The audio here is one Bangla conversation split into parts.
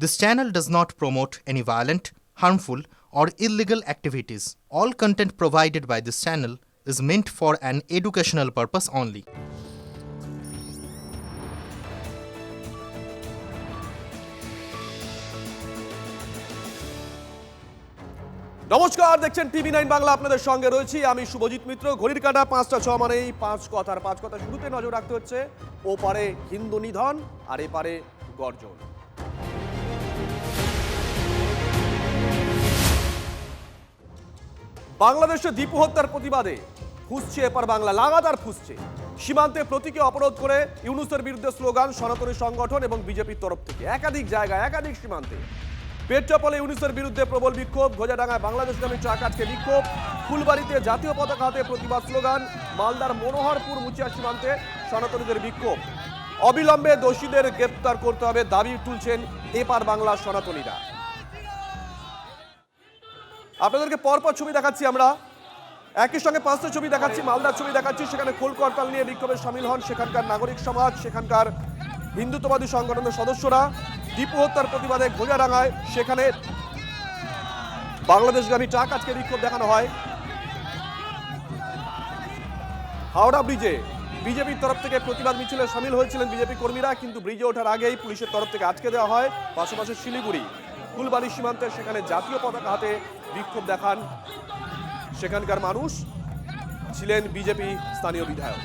This channel does not promote any violent, harmful, or illegal activities. All content provided by this channel is meant for an educational purpose only. নমস্কার, দেখছেন টিভি9 বাংলা। আপনাদের সঙ্গে রয়েছি আমি শুভজিৎ মিত্র। ঘড়ির কাঁটা 5টা 6 মানেই পাঁচ কথা শুরুতে নজর রাখতে হচ্ছে ওপারে হিন্দু নিধন আর এপারে গর্জন। বাংলাদেশে দীপু হত্যার প্রতিবাদে ফুঁসছে এপার বাংলা, লাগাতার ফুঁসছে। সীমান্তে প্রতীকী অবরোধ করে ইউনূসের বিরুদ্ধে স্লোগান সনাতনী সংগঠন এবং বিজেপির তরফ থেকে একাধিক জায়গায় একাধিক সীমান্তে। পেট্রাপোলে ইউনূসের বিরুদ্ধে প্রবল বিক্ষোভ, ঘোজাডাঙ্গায় বাংলাদেশগামী ট্রাক আজকে বিক্ষোভ, ফুলবাড়িতে জাতীয় পতাকা হাতে প্রতিবাদ স্লোগান, মালদার মনোহরপুর মুচিয়া সীমান্তে সনাতনীদের বিক্ষোভ। অবিলম্বে দোষীদের গ্রেপ্তার করতে হবে দাবি তুলছেন এপার বাংলার সনাতনীরা। আপনাদেরকে পরপর ছবি দেখাচ্ছি আমরা, একই সঙ্গে 5টা ছবি দেখাচ্ছি, মালদার ছবি দেখাচ্ছি। সেখানে খোল করতাল নিয়ে বিক্ষোভে সামিল হন সেখানকার নাগরিক সমাজ, সেখানকার হিন্দুত্ববাদী সংগঠনের সদস্যরা। দীপু হত্যার প্রতিবাদে ঘোজাডাঙ্গায় সেখানে বাংলাদেশগামী ট্রাক আজকে বিক্ষোভ দেখানো হয়। হাওড়া ব্রিজে বিজেপির তরফ থেকে প্রতিবাদ মিছিলে সামিল হয়েছিলেন বিজেপি কর্মীরা, কিন্তু ব্রিজে ওঠার আগেই পুলিশের তরফ থেকে আটকে দেওয়া হয়। পাশাপাশি শিলিগুড়ি ফুলবাড়ি সীমান্তে সেখানে জাতীয় পতাকা হাতে বিক্ষোভ দেখান সেখানকার মানুষ, ছিলেন বিজেপি স্থানীয় বিধায়ক।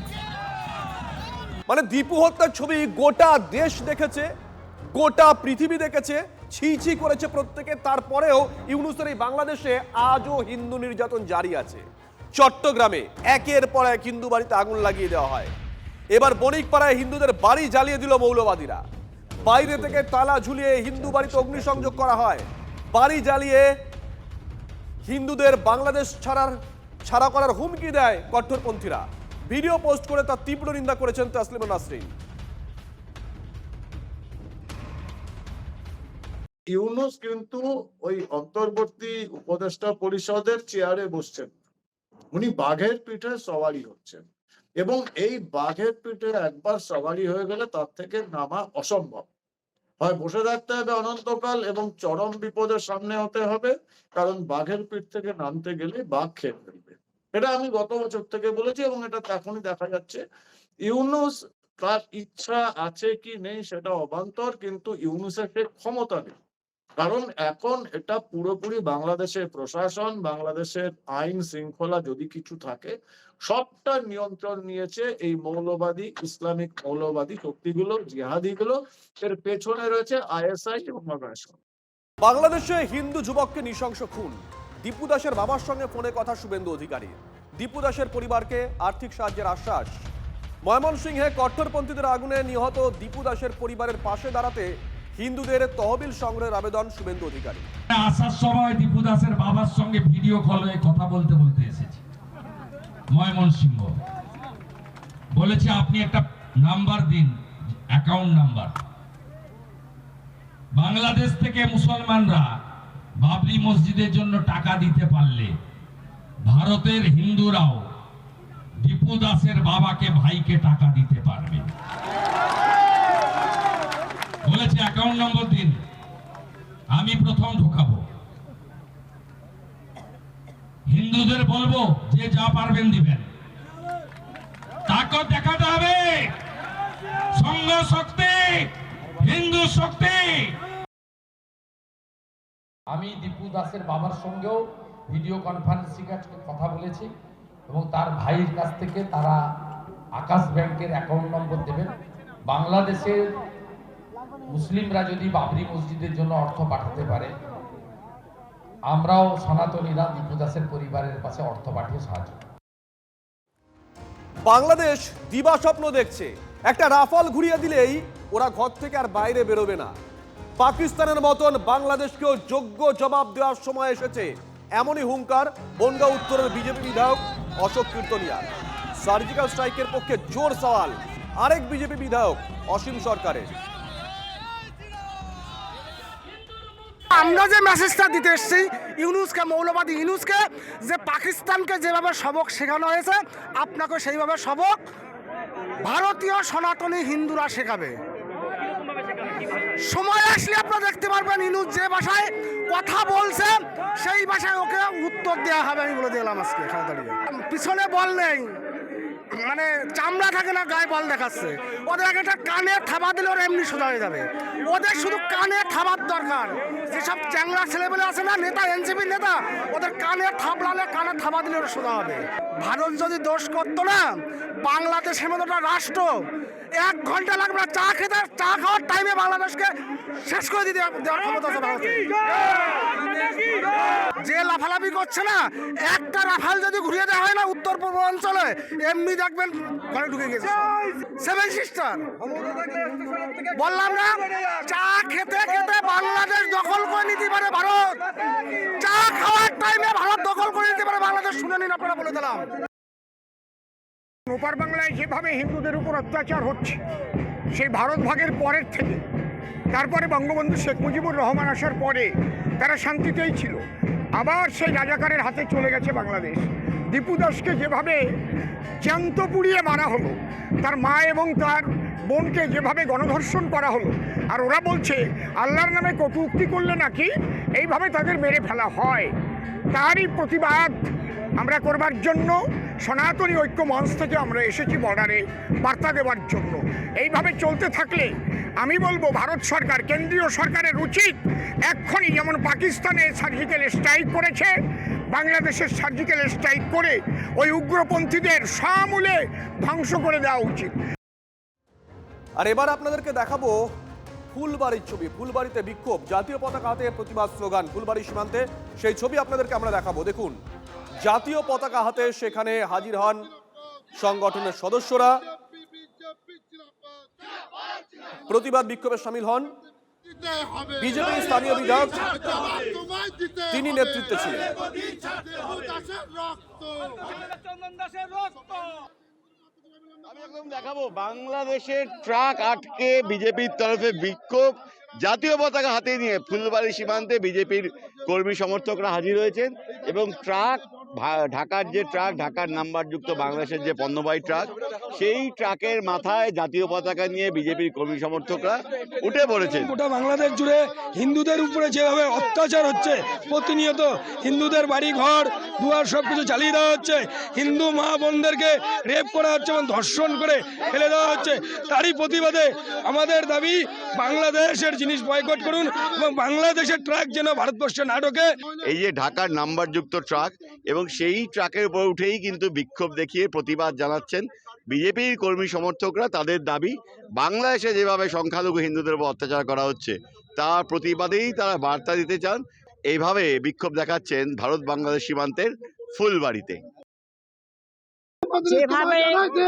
মানে দীপু হত্যার ছবি গোটা দেশ দেখেছে, গোটা পৃথিবী দেখেছে, ছি ছি করেছে প্রত্যেকে। তারপরেও ইউনূসের এই বাংলাদেশে আজও হিন্দু নির্যাতন জারি আছে। চট্টগ্রামে একের পর এক হিন্দু বাড়িতে আগুন লাগিয়ে দেওয়া হয়। এবার বণিকপাড়ায় হিন্দুদের বাড়ি জ্বালিয়ে দিল মৌলবাদীরা। বাইরে থেকে তালা ঝুলিয়ে হিন্দু বাড়িতে অগ্নিসংযোগ করা হয়। বাড়ি জ্বালিয়ে হিন্দুদের বাংলাদেশ ছাড়া করার হুমকি দেয় কট্টরপন্থীরা। ভিডিও পোস্ট করে তার তীব্র নিন্দা করেছেন তাসলিমা নাসরিন। ইউনূস কিন্তু ওই অন্তর্বর্তী উপদেষ্টা পরিষদের চেয়ারে বসছেন, উনি বাঘের পিঠে সওয়ারি হচ্ছেন, এবং এই বাঘের পিঠে একবার সওয়ারি হয়ে গেলে তার থেকে নামা অসম্ভব। হয় বসে থাকতে হবে অনন্তকাল এবং চরম বিপদের সামনে হতে হবে, কারণ বাঘের পিঠ থেকে নামতে গেলে বাঘ খেয়ে ফেলবে। এটা আমি গত বছর থেকে বলেছি এবং এটা এখনই দেখা যাচ্ছে। ইউনূস তার ইচ্ছা আছে কি নেই সেটা অবান্তর, কিন্তু ইউনূসের ক্ষমতা নেই, কারণ এখন এটা পুরোপুরি বাংলাদেশের প্রশাসন, বাংলাদেশের আইন শৃঙ্খলা যদি কিছু থাকে সবটা নিয়ন্ত্রণ নিয়েছে এই মৌলবাদী ইসলামিক মৌলবাদী শক্তিগুলো, জিহাদিগুলো। এর পেছনে রয়েছে আইএসআই এবং অর্গানাইজেশন। বাংলাদেশে হিন্দু যুবককে নৃশংস খুন, দীপু দাসের বাবার সঙ্গে ফোনে কথা শুভেন্দু অধিকারী। দীপু দাসের পরিবারকে আর্থিক সাহায্যের আশ্বাস। ময়মনসিংহে কট্টরপন্থীদের আগুনে নিহত দীপু দাসের পরিবারের পাশে দাঁড়াতে হিন্দুদের তহবিল সংগ্রহের আবেদন শুভেন্দু অধিকারী। আসার সময় দীপু দাসের বাবার সঙ্গে ভিডিও কলে কথা বলতে এসেছি ময়মনসিংহ। বলেছে আপনি একটা নাম্বার দিন, অ্যাকাউন্ট নাম্বার। বাংলাদেশ থেকে মুসলমানরা বাবরি মসজিদের জন্য টাকা দিতে পারলে ভারতের হিন্দুরাও দীপু দাসের বাবাকে ভাইকে টাকা দিতে পারবে। বলেছে অ্যাকাউন্ট নম্বর দিন, আমি প্রথম ঢোকাবো। হিন্দুদের বলবো যে যা পারবেন দিবেন, তাকত দেখাতে হবে, সংঘ শক্তি, হিন্দু শক্তি। আমি দীপু দাসের বাবার সঙ্গেও ভিডিও কনফারেন্সিং আজকে কথা বলেছি এবং তার ভাইয়ের কাছ থেকে তারা আকাশ ব্যাংকের অ্যাকাউন্ট নম্বর দেবেন। বাংলাদেশের মুসলিমরা যদি বাবরি মসজিদের জন্য অর্থ পাঠাতে পারে, আমরাও সনাতনীরা দীপু দাসের পরিবারের পাশে অর্থ পাঠিয়ে সাহায্য। বাংলাদেশ দিবা স্বপ্ন দেখছে, একটা রাফাল ঘুরিয়ে দিলেই ওরা ঘর থেকে আর বাইরে বেরোবে না। পাকিস্তানের মতন বাংলাদেশকেও যোগ্য জবাব দেওয়ার সময় এসেছে, এমনই হুঙ্কার বনগাঁ উত্তরের বিজেপি বিধায়ক অশোক কীর্তনিয়া। সার্জিক্যাল স্ট্রাইকের পক্ষে জোর সওয়াল আরেক বিজেপি বিধায়ক অসীম সরকারের। আমরা যে মেসেজটা দিতে এসেছি ইউনূসকে, মৌলবাদী ইউনূসকে, যে পাকিস্তানকে যেভাবে সবক শেখানো হয়েছে আপনাকে সেইভাবে সবক ভারতীয় সনাতনী হিন্দুরা শেখাবে। সময় আসলে আপনারা দেখতে পারবেন ইউনূস যে ভাষায় কথা বলছে সেই ভাষায় ওকে উত্তর দেওয়া হবে, আমি বলে দিলাম আজকে এখানে দাঁড়িয়ে। পিছনে বল নেই, মানে চামড়া থাকে না, গায়ে বল দেখাচ্ছে। ওদের আগে একটা কানে থাবা দিলে ওরা এমনি সোজা হয়ে যাবে। ওদের শুধু কানে থাবার দরকার। যেসব চ্যাংড়া ছেলেবেলে আছে না, নেতা, এনসিপির নেতা, ওদের কানে থাবলালে, কানে থাবা দিলে ওরা সোজা হবে। ভারত যদি দোষ করতো না, বাংলাদেশের মতো একটা রাষ্ট্র 1 ঘন্টা লাগবে না, চা খাওয়ার টাইমে বাংলাদেশকে শেষ করে দিতে দেওয়ার ক্ষমতা আছে ভারতের। যে লাফালাফি করছে না, একটা রাফাল যদি ঘুরিয়ে দেওয়া হয় না উত্তর পূর্ব অঞ্চলে, এমনি দেখবেন ঘরে ঢুকে গেছে 7 সিস্টার। বললাম না, চা খেতে খেতে বাংলাদেশ দখল করে নিতে পারে ভারত। চা খাওয়ার টাইমে ভারত দখল করে নিতে পারে বাংলাদেশ। শুনে নিন, আপনারা বলে দিলাম। ওপার বাংলায় যেভাবে হিন্দুদের উপর অত্যাচার হচ্ছে, সেই ভারত ভাগের পরের থেকে, তারপরে বঙ্গবন্ধু শেখ মুজিবুর রহমান আসার পরে তারা শান্তিতেই ছিল। আবার সেই রাজাকারের হাতে চলে গেছে বাংলাদেশ। দীপু দাসকে যেভাবে জ্যান্ত পুড়িয়ে মারা হলো, তার মা এবং তার বোনকে যেভাবে গণধর্ষণ করা হলো, আর ওরা বলছে আল্লাহর নামে কটূক্তি করলে নাকি এইভাবে তাদের মেরে ফেলা হয়। তারই প্রতিবাদ আমরা করবার জন্য সনাতনী ঐক্য মঞ্চ থেকে আমরা এসেছি বর্ডারে বার্তা দেওয়ার জন্য। এইভাবে চলতে থাকলে আমি বলবো ভারত সরকার, কেন্দ্রীয় সরকারের উচিত এক্ষুনি, যেমন পাকিস্তানে সার্জিক্যাল স্ট্রাইক করেছে, বাংলাদেশের সার্জিক্যাল স্ট্রাইক করে ওই উগ্রপন্থীদের সমূলে ধ্বংস করে দেওয়া উচিত। আর এবার আপনাদেরকে দেখাবো ফুলবাড়ির ছবি। ফুলবাড়িতে বিক্ষোভ, জাতীয় পতাকা হাতে প্রতিবাদ স্লোগান ফুলবাড়ি সীমান্তে। সেই ছবি আপনাদেরকে আমরা দেখাবো। দেখুন, জাতীয় পতাকা হাতে সেখানে হাজির হন সংগঠনের সদস্যরা, প্রতিবাদ বিক্ষোভে সামিল হন বিজেপির স্থানীয় বিধায়ক, তিনি নেতৃত্বে ছিলেন। আমি একদম দেখাবো বাংলাদেশের ট্রাক আটকে বিজেপির তরফে বিক্ষোভ, জাতীয় পতাকা হাতে নিয়ে ফুলবাড়ি সীমান্তে বিজেপির কর্মী সমর্থকরা হাজির হয়েছেন এবং ট্রাক, ঢাকার যে ট্রাক, ঢাকার নাম্বারযুক্ত বাংলাদেশের যে পণ্যবাহী ট্রাক, সেই ট্রাকের মাথায় জাতীয় পতাকা নিয়ে বিজেপির কর্মী সমর্থকরা উঠে পড়েছেন। গোটা বাংলাদেশ জুড়ে হিন্দুদের উপরে যেভাবে অত্যাচার হচ্ছে, প্রতিনিয়ত হিন্দুদের বাড়ি ঘর দুয়ার সবকিছু জ্বালিয়ে দেওয়া হচ্ছে, হিন্দু মা বোনদেরকে রেপ করা হচ্ছে এবং ধর্ষণ করে ফেলে দেওয়া হচ্ছে, তারই প্রতিবাদে আমাদের দাবি বাংলাদেশের জিনিস বয়কট করুন এবং বাংলাদেশের ট্রাক যেন ভারতবর্ষে না ঢোকে। এই যে ঢাকার নাম্বারযুক্ত ট্রাক এবং সেই ট্রাকের উপর উঠেই কিন্তু বিক্ষোভ দেখিয়ে প্রতিবাদ জানাচ্ছেন বিজেপির কর্মী সমর্থকরা। তাদের দাবি বাংলাদেশে যেভাবে সংখ্যালঘু হিন্দুদের উপর অত্যাচার করা হচ্ছে তার প্রতিবাদেই তারা বার্তা দিতে চান। এইভাবে বিক্ষোভ দেখাচ্ছেন ভারত বাংলাদেশ সীমান্তের ফুলবাড়িতে। যেভাবে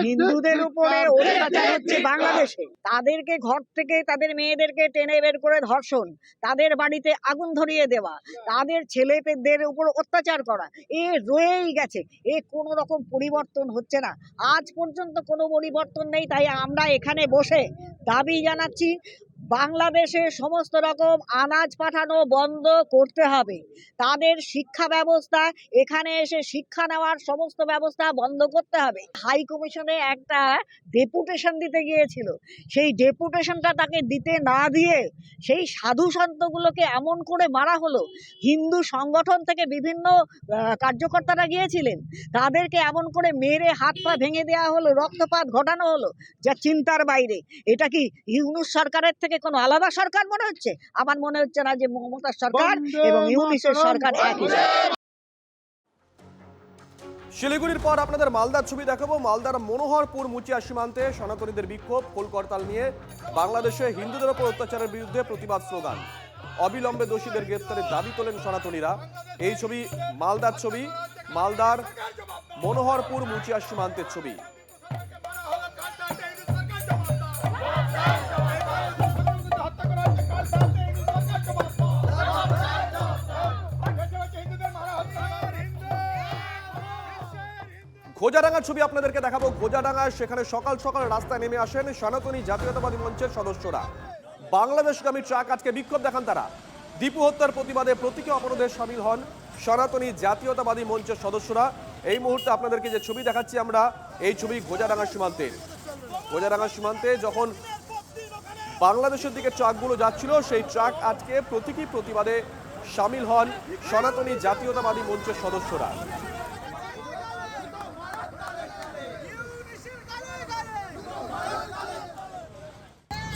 হিন্দুদের উপরে অত্যাচার হচ্ছে বাংলাদেশে, তাদেরকে ঘর থেকে তাদের মেয়েদেরকে টেনে বের করে ধর্ষণ, তাদের বাড়িতে আগুন ধরিয়ে দেওয়া, তাদের ছেলেদের উপর অত্যাচার করা, এ রয়েই গেছে। এ কোনো রকম পরিবর্তন হচ্ছে না, আজ পর্যন্ত কোনো পরিবর্তন নেই। তাই আমরা এখানে বসে দাবি জানাচ্ছি বাংলাদেশে সমস্ত রকম আনাজ পাঠানো বন্ধ করতে হবে। তাদের শিক্ষা ব্যবস্থা, এখানে এসে শিক্ষা নেওয়ার সমস্ত ব্যবস্থা বন্ধ করতে হবে। হাই কমিশনে একটা ডেপুটেশন দিতে গিয়েছিল, সেই ডেপুটেশনটা তাকে দিতে না দিয়ে সেই সাধু সন্তগুলোকে এমন করে মারা হলো। হিন্দু সংগঠন থেকে বিভিন্ন কার্যকর্তারা গিয়েছিলেন, তাদেরকে এমন করে মেরে হাত পা ভেঙে দেওয়া হলো, রক্তপাত ঘটানো হলো, যা চিন্তার বাইরে। এটা কি ইউনূস সরকারের থেকে কোনো আলাদা সরকার মনে হচ্ছে? আমার মনে হচ্ছে না যে মমতার সরকার এবং ইউনূসের সরকার একই। শিলিগুড়ির পর আপনাদের মালদার ছবি দেখাবো। মালদার মনোহরপুর মুচিয়া সীমান্তে সনাতনীদের বিক্ষোভ, খোলকরতাল নিয়ে বাংলাদেশে হিন্দুদের উপর অত্যাচারের বিরুদ্ধে প্রতিবাদ স্লোগান। অবিলম্বে দোষীদের গ্রেফতারের দাবি তোলেন সনাতনীরা। এই ছবি মালদার ছবি, মালদার মনোহরপুর মুচিয়া সীমান্তের ছবি। খোজাডাঙ্গার ছবি আপনাদেরকে দেখাবো। খোজাডাঙ্গায় সেখানে সকাল সকাল রাস্তায় নেমে আসেন সনাতনী জাতীয়তাবাদী মঞ্চের সদস্যরা। বাংলাদেশগামী ট্রাক আজকে বিক্ষোভ দেখান তারা। দীপু হত্যার প্রতিবাদে প্রতীকী অবরোধে সামিল হন সনাতনী জাতীয়তাবাদী মঞ্চের সদস্যরা। এই মুহূর্তে আপনাদেরকে যে ছবি দেখাচ্ছি আমরা, এই ছবি খোজাডাঙ্গা সীমান্তের। খোজাডাঙ্গা সীমান্তে যখন বাংলাদেশের দিকে ট্রাকগুলো যাচ্ছিল, সেই ট্রাক আটকে প্রতীকী প্রতিবাদে সামিল হন সনাতনী জাতীয়তাবাদী মঞ্চের সদস্যরা।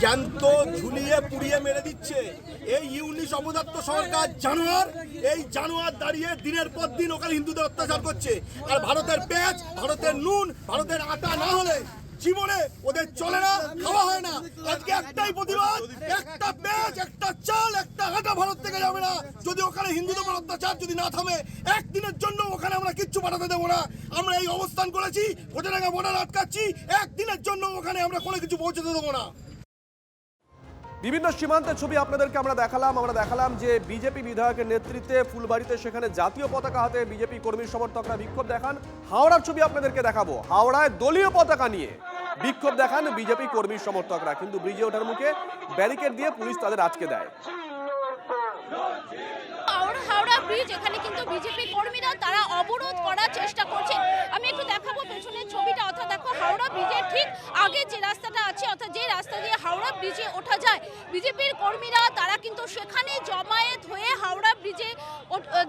জ্যান্ত ঝুলিয়ে পুড়িয়ে মেরে দিচ্ছে এই ইউনিশ অপদার্থ সরকার জানোয়ার। এই জানোয়ার দাঁড়িয়ে দিনের পর দিন ওখানে হিন্দুদের অত্যাচার করছে। আর ভারতের পেঁয়াজ, ভারতের নুন, ভারতের আটা না হলে জীবনে ওদের চলে না, খাওয়া হয় না। আজকে একটাই প্রতিবাদ, একটা পেঁয়াজ, একটা চাল, একটা আটা ভারত থেকে যাবে না যদি ওখানে হিন্দুদের উপর অত্যাচার যদি না থামে। একদিনের জন্য ওখানে আমরা কিচ্ছু পাঠাতে দেবো না। আমরা এই অবস্থান করেছি, ভোটারডাঙ্গা বর্ডার আটকাচ্ছি, একদিনের জন্য ওখানে আমরা কোনো কিছু পৌঁছতে দেবো না। বিভিন্ন সীমান্তের ছবি আপনাদেরকে আমরা দেখালাম যে বিজেপি বিধায়কের নেতৃত্বে ফুলবাড়িতে সেখানে জাতীয় পতাকা হাতে বিজেপি কর্মী সমর্থকরা বিক্ষোভ দেখান। হাওড়ার ছবি আপনাদেরকে দেখাবো, হাওড়ায় দলীয় পতাকা নিয়ে বিক্ষোভ দেখান বিজেপি কর্মী সমর্থকরা, কিন্তু ব্রিজে ওঠার মুখে ব্যারিকেড দিয়ে পুলিশ তাদের আটকে দেয়। হাওড়া ব্রিজ, এখানে কিন্তু বিজেপি কর্মীরা তারা অবরোধ করার চেষ্টা করছেন। আমি একটু দেখাবো পেছনের ছবিটা, অর্থাৎ দেখো হাওড়া ব্রিজের ঠিক আগে যে রাস্তাটা আছে, অর্থাৎ যে রাস্তা দিয়ে হাওড়া ব্রিজে ওঠা যায়, বিজেপির কর্মীরা তারা কিন্তু সেখানে জমায়েত হয়ে হাওড়া ব্রিজে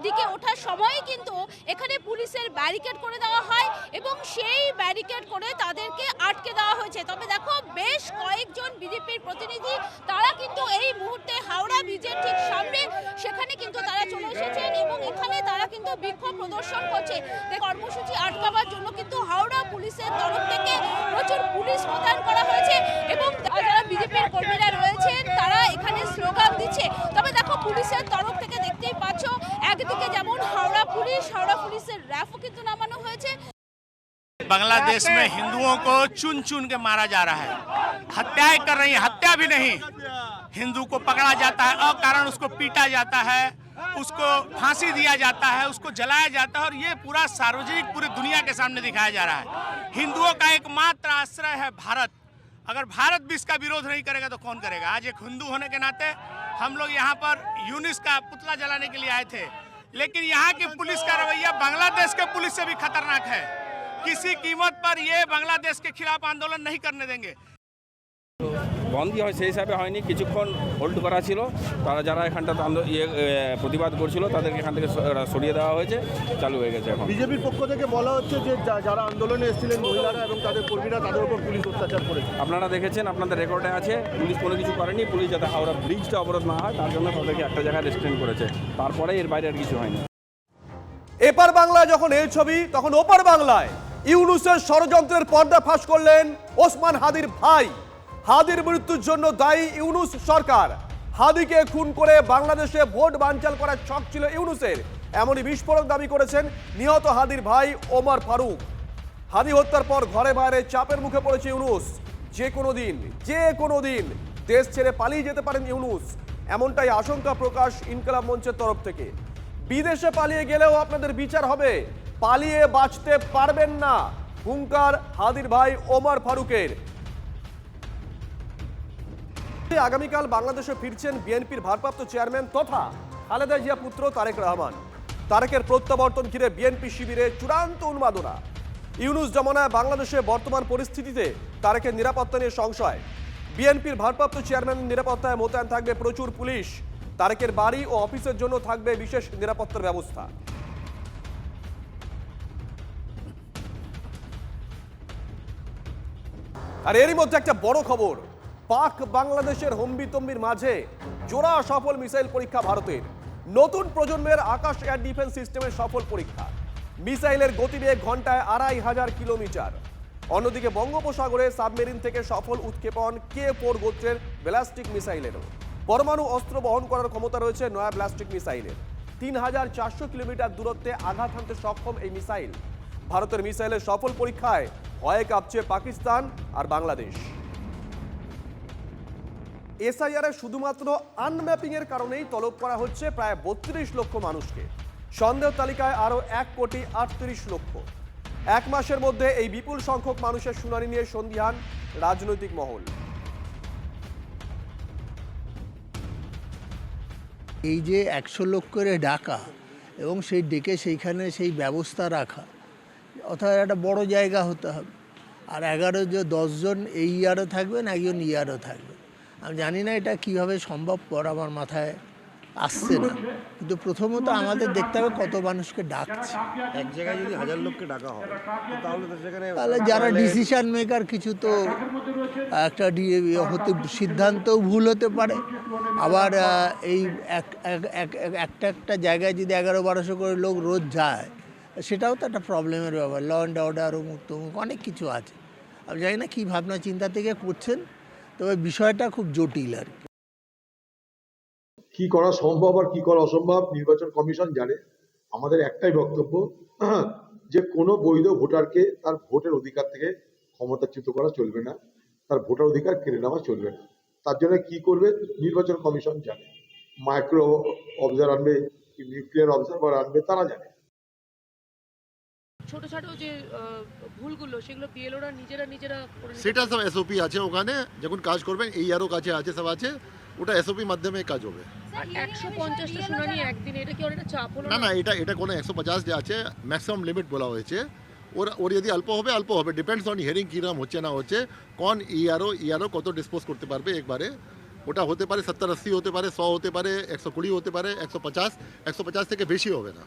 দিকে ওঠার সময় কিন্তু এখানে পুলিশের ব্যারিকেড করে দেওয়া হয় এবং সেই ব্যারিকেড করে তাদেরকে আটকে দেওয়া হয়েছে। তবে দেখো বেশ কয়েকজন বিজেপির প্রতিনিধি তারা কিন্তু এই মুহূর্তে হাওড়া ব্রিজের ঠিক সামনে সেখানে কিন্তু তারা চলে এসেছেন এবং এখানে তারা কিন্তু বিক্ষোভ প্রদর্শন করছে। কর্মসূচি আটকাবার জন্য কিন্তু হাওড়া পুলিশের তরফ থেকে প্রচুর পুলিশ মোতায়েন করা হয়েছে এবং যারা বিজেপির কর্মীরা রয়েছেন তারা এখানে স্লোগান দিচ্ছে। তবে দেখো পুলিশের তরফ থেকে দেখতেই পাচ্ছ একদিকে যেমন হাওড়া পুলিশের র্যাফও কিন্তু নামানো হয়েছে। बांग्लादेश में हिंदुओं को चुन चुन के मारा जा रहा है, हत्याएं कर रही है, हत्या भी नहीं, हिंदू को पकड़ा जाता है, अकारण उसको पीटा जाता है, उसको फांसी दिया जाता है, उसको जलाया जाता है और ये पूरा सार्वजनिक पूरी दुनिया के सामने दिखाया जा रहा है। हिंदुओं का एकमात्र आश्रय है भारत। अगर भारत भी इसका विरोध नहीं करेगा तो कौन करेगा। आज एक हिंदू होने के नाते हम लोग यहाँ पर यूनिस का पुतला जलाने के लिए आए थे, लेकिन यहाँ की पुलिस का रवैया बांग्लादेश के पुलिस से भी खतरनाक है। किसी कीमत पर ये बांग्लादेश के खिलाफ आंदोलन नहीं करने देंगे। বন্ধই হয় সেই হিসাবে হয়নি, কিছুক্ষণ হোল্ড করা ছিল। তারা যারা এখানটাতে প্রতিবাদ করছিল তাদেরকে এখান থেকে সরিয়ে দেওয়া হয়েছে, চালু হয়ে গেছে। এখন বিজেপির পক্ষ থেকে বলা হচ্ছে যে যারা আন্দোলনে এসেছিলেন মহিলারা এবং তাদের কর্মীরা, তাদের উপর পুলিশ অত্যাচার করেছে। আপনারা দেখেছেন, আপনাদের রেকর্ডে আছে, পুলিশ কোনো কিছু করেনি। পুলিশ যাতে হাওড়া ব্রিজটা অবরোধ না হয় তার জন্য তাদেরকে একটা জায়গায় রেস্ট্রেন করেছে, তারপরে এর বাইরে আর কিছু হয়নি। এপার বাংলায় যখন এই ছবি, তখন ওপার বাংলায় ইউনুসের ষড়যন্ত্রের পর্দা ফাঁস করলেন ওসমান হাদির ভাই। হাদির মৃত্যুর জন্য দায়ী ইউনুস সরকার। হাদিকে খুন করে বাংলাদেশে ভোট বানচাল করার ছক ছিল ইউনুসের, এমনই বিস্ফোরক দাবি করেছেন নিহত হাদির ভাই ওমর ফারুক। হাদি হত্যার পর ঘরে বাইরে চাপের মুখে পড়েছে ইউনুস। যে কোনো দিন দেশ ছেড়ে পালিয়ে যেতে পারেন ইউনুস, এমনটাই আশঙ্কা প্রকাশ ইনকলাব মঞ্চের তরফ থেকে। বিদেশে পালিয়ে গেলেও আপনাদের বিচার হবে, পালিয়ে বাঁচতে পারবেন না, হুঙ্কার হাদির ভাই ওমর ফারুকের। আগামীকাল বাংলাদেশে ফিরছেন বিএনপির ভারপ্রাপ্ত চেয়ারম্যান তথা খালেদা জিয়া পুত্র তারেক রহমান। তারেকের প্রত্যাবর্তন ঘিরে বিএনপি শিবিরে চূড়ান্ত উন্মাদনা। ইউনুস জমানায় বাংলাদেশে বর্তমান পরিস্থিতিতে তারেকের নিরাপত্তা নিয়ে সংশয়। বিএনপির ভারপ্রাপ্ত চেয়ারম্যানের নিরাপত্তায় মোতায়েন থাকবে প্রচুর পুলিশ। তারেকের বাড়ি ও অফিসের জন্য থাকবে বিশেষ নিরাপত্তার ব্যবস্থা। আর এরই মধ্যে একটা বড় খবর, পাক বাংলাদেশের হম্বিতম্বির মাঝে জোড়া সফল মিসাইল পরীক্ষা ভারতের। নতুন প্রজন্মের আকাশ এয়ার ডিফেন্স সিস্টেমের সফল পরীক্ষা। মিসাইলের গতিবেগ ঘন্টায় 2500 কিলোমিটার। অন্যদিকে বঙ্গোপসাগরে সাবমেরিন থেকে সফল উৎক্ষেপণ K4 গোত্রের ব্যালিস্টিক মিসাইলেরও। পরমাণু অস্ত্র বহন করার ক্ষমতা রয়েছে নয়া ব্যালিস্টিক মিসাইলের। 3400 কিলোমিটার দূরত্বে আঘাত হানতে সক্ষম এই মিসাইল। ভারতের মিসাইলের সফল পরীক্ষায় ভয়ে কাঁপছে পাকিস্তান আর বাংলাদেশ। এসআইআর শুধুমাত্র আনম্যাপিং এর কারণেই তলব করা হচ্ছে প্রায় 32 লক্ষ মানুষকে। সন্দেহ তালিকায় আরো 1,38,00,000। এক মাসের মধ্যে এই বিপুল সংখ্যক মানুষের শুনানি নিয়ে সন্দিহান রাজনৈতিক মহল। এই যে 100 লক্ষ করে ডাকা এবং সেই ডেকে সেইখানে সেই ব্যবস্থা রাখা, অর্থাৎ একটা বড় জায়গা হতে হবে। আর 10 জন এই ইয়ারও থাকবেন, একজন ইয়ারও থাকবেন। আমি জানি না এটা কীভাবে সম্ভবপর, আমার মাথায় আসছে না। কিন্তু প্রথমত আমাদের দেখতে হবে কত মানুষকে ডাকছে। এক জায়গায় যদি 1000 লোককে ডাকা হয় তাহলে তো সেখানে তাহলে যারা ডিসিশন মেকার কিছু তো একটা হতে সিদ্ধান্তও ভুল হতে পারে। আবার এই একটা জায়গায় যদি 1100-1200 করে লোক রোজ যায়, সেটাও তো একটা প্রবলেমের ব্যাপার। ল অ্যান্ড অর্ডার মুক্ত অনেক কিছু আছে। আমি জানি না কী ভাবনা চিন্তা থেকে করছেন, তবে বিষয়টা খুব জটিল আর কি। কি করা সম্ভব আর কি করা অসম্ভব নির্বাচন কমিশন জানে। আমাদের একটাই বক্তব্য যে কোনো বৈধ ভোটারকে তার ভোটের অধিকার থেকে ক্ষমতাচ্যুত করা চলবে না, তার ভোটার অধিকার কেড়ে নেওয়া চলবে না। তার জন্য কি করবে নির্বাচন কমিশন জানে। মাইক্রো অবজারভার আনবে, নিউক্লিয়ার অবজারভার আনবে, তারা জানে। ছোট ছোট যে ভুলগুলো সেগুলো বিএলওরা নিজেরা সেটা সব এসওপি আছে, ওখানে যখন কাজ করবেন এই আরও কাছে আছে, সব আছে, ওটা এসওপি মাধ্যমে কাজ হবে। 150টা শুনানি একদিন, এটা কি অনেকটা চাপ হলো না? না, এটা কোনো 150 যে আছে ম্যাক্সিমাম লিমিট বলা হয়েছে। ওর যদি অল্প হবে, ডিপেন্ডস অন হিয়ারিং কীরকম হচ্ছে না হচ্ছে, কোন ইআরও কত ডিসপোজ করতে পারবে একবারে। ওটা হতে পারে 70-80 হতে পারে, 100 হতে পারে, 120 হতে পারে, 150 থেকে বেশি হবে না।